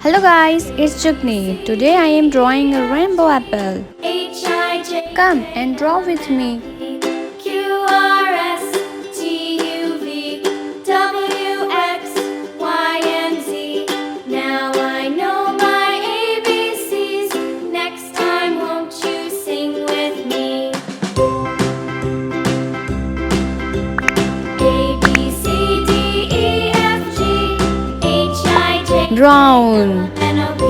Hello guys, it's Jugni. Today I am drawing a rainbow apple. Come and draw with me. Now I know my ABCs. Next time won't you sing with me? A B C D E F G H I J Brown, N O P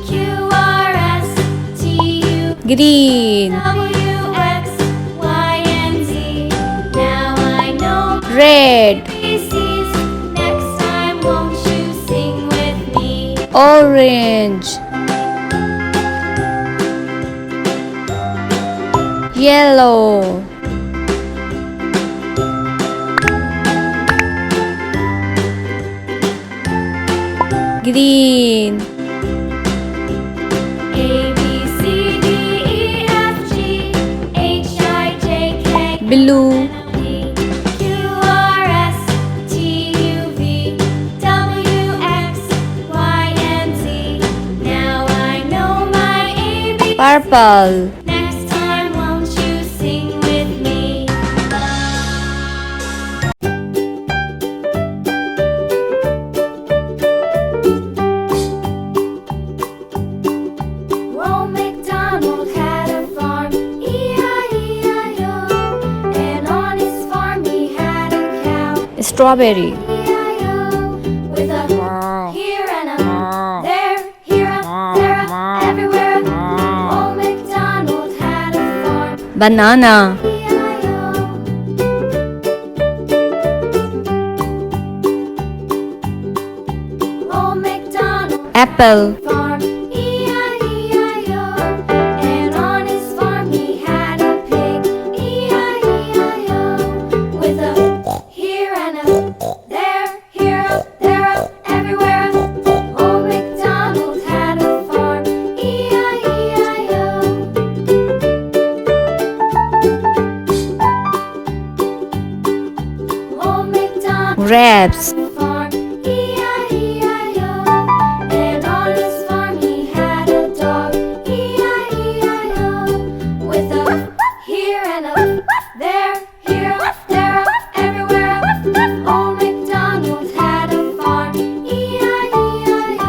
Q R S T U green, W X Y and Z. Now I know my red, ABCs. Next time won't you sing with me? orange, yellow, green, A B C D E F G H I J K blue, P Q R S T U V W X Y and Z. Now I know my ABC. purple, Next time won't you sing with me? Old MacDonald had a farm, E-I-E-I-O. And on his farm he had a cow, strawberry, E-I-O. With a here and a there, here a, there a, everywhere. Old MacDonald had a farm, banana, E-I-O. Old MacDonald apple, farm, E-I-E-I-O. And on his farm he had a pig, E-I-E-I-O. With a here and a there, here a, there a, everywhere. Old MacDonald had a farm, E-I-E-I-O. Old MacDonald grapes, farm, E-I-E-I-O. And on his farm he had a dog, E-I-E-I-O. With a here and a there, here, there, everywhere. Old MacDonald had a farm, E-I-E-I-O.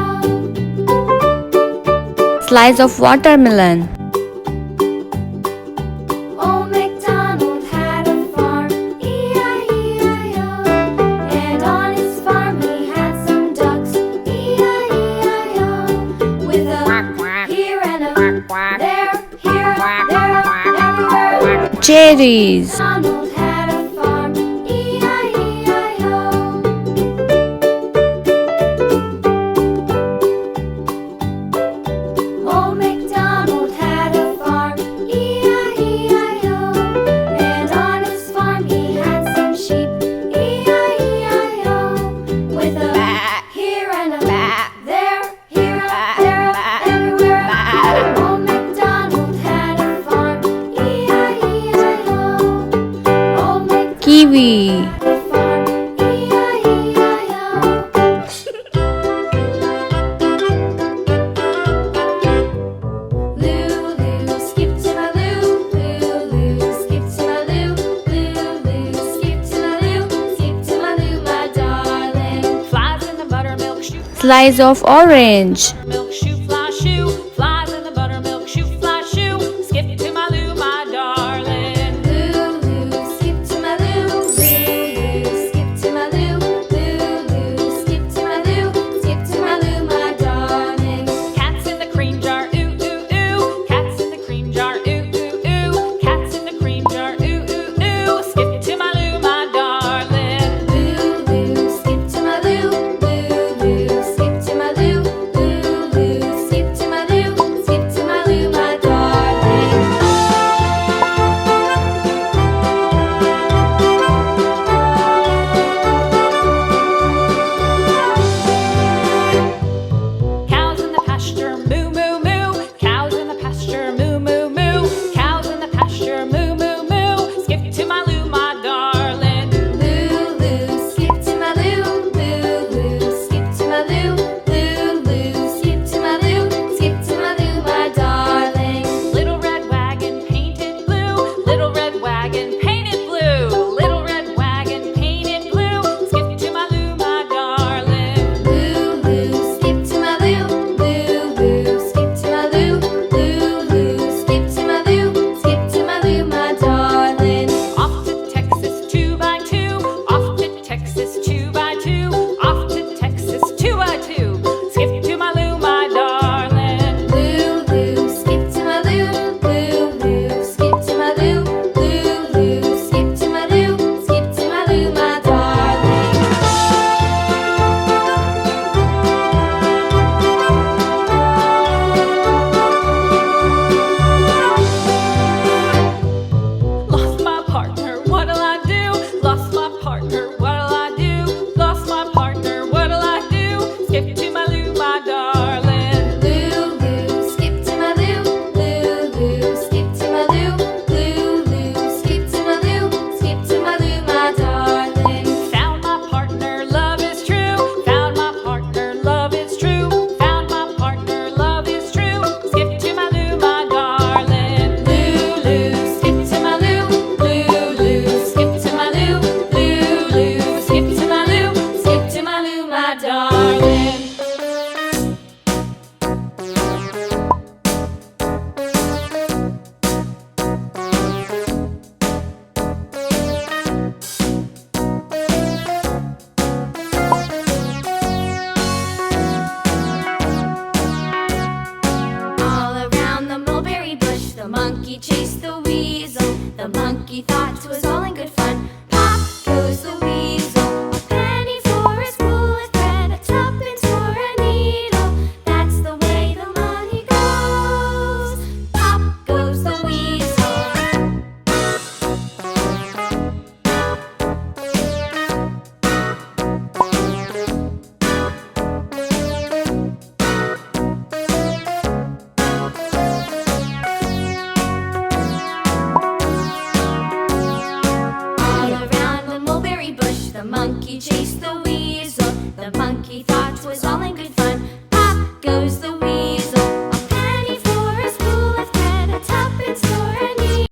slice of watermelon, Old MacDonald had a farm, E-I-E-I-O. And on his farm he had some ducks, E-I-E-I-O. With a here and a there, here, there, everywhere. cherries, MacDonald had a farm, E-I-E-I-O. Old MacDonald had a farm, E-I-E-I-O. And on his farm he had some sheep, E-I-E-I-O. With a here and a there, here, there, everywhere. Old MacDonald had a farm, E-I-E-I-O. Old MacDonald kiwi, had a farm, E-I-E-I-O. Lulu, skip to my loo, Lulu, skip to my loo, Lulu, skip to my loo, skip to my loo, my darling. Flies in the buttermilk shoe, slice of orange, milk shoe fly.